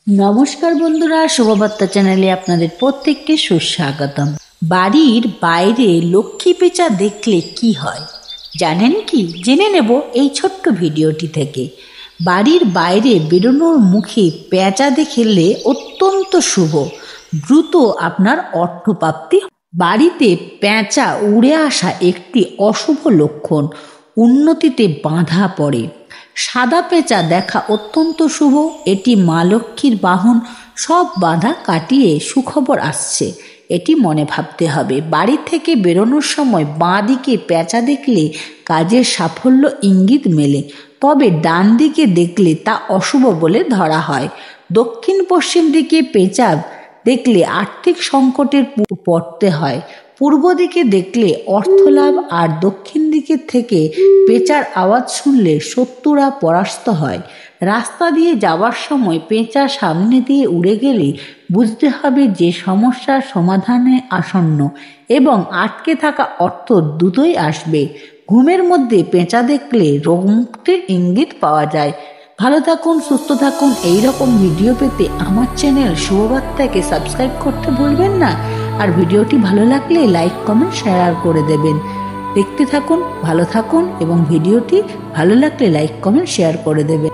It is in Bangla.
নমস্কার বন্ধুরা, শুভবার্তা চ্যানেলে আপনাদের প্রত্যেককে সুস্বাগতম। বাড়ির বাইরে লক্ষ্মী পেঁচা দেখলে কি হয় জানেন কি? জেনে নেব এই ছোট্ট ভিডিওটি থেকে। বাড়ির বাইরে বেরোনোর মুখে পেঁচা দেখলে অত্যন্ত শুভ, দ্রুত আপনার অর্থপ্রাপ্তি। বাড়িতে পেঁচা উড়ে আসা একটি অশুভ লক্ষণ, উন্নতিতে বাধা পড়ে। সাদা পেঁচা দেখা অত্যন্ত শুভ, এটি মা লক্ষ্মীর বাহন। সব বাধা কাটিয়ে সুখবর আসছে, এটি মনে ভাবতে হবে। বাড়ি থেকে বেরোনোর সময় বাঁ দিকে পেঁচা দেখলে কাজের সাফল্য ইঙ্গিত মেলে, তবে ডান দিকে দেখলে তা অশুভ বলে ধরা হয়। দক্ষিণ পশ্চিম দিকে পেঁচা দেখলে আর্থিক সংকটের পড়তে হয়। পূর্ব দিকে দেখলে অর্থলাভ, আর দক্ষিণ দিকের থেকে পেঁচার আওয়াজ শুনলে শত্রুরা পরাস্ত হয়। রাস্তা দিয়ে যাওয়ার সময় পেঁচা সামনে দিয়ে উড়ে গেলে বুঝতে হবে যে সমস্যার সমাধানে আসন্ন এবং আটকে থাকা অর্থ দ্রুতই আসবে। ঘুমের মধ্যে পেঁচা দেখলে রোগমুক্তির ইঙ্গিত পাওয়া যায়। ভালো থাকুন, সুস্থ থাকুন। এই রকম ভিডিও পেতে আমার চ্যানেল শুভবার্তাকে সাবস্ক্রাইব করতে ভুলবেন না। আর ভিডিওটি ভালো লাগলে লাইক, কমেন্ট, শেয়ার করে দেবেন। দেখতে থাকুন, ভালো থাকুন এবং ভিডিওটি ভালো লাগলে লাইক, কমেন্ট, শেয়ার করে দেবেন।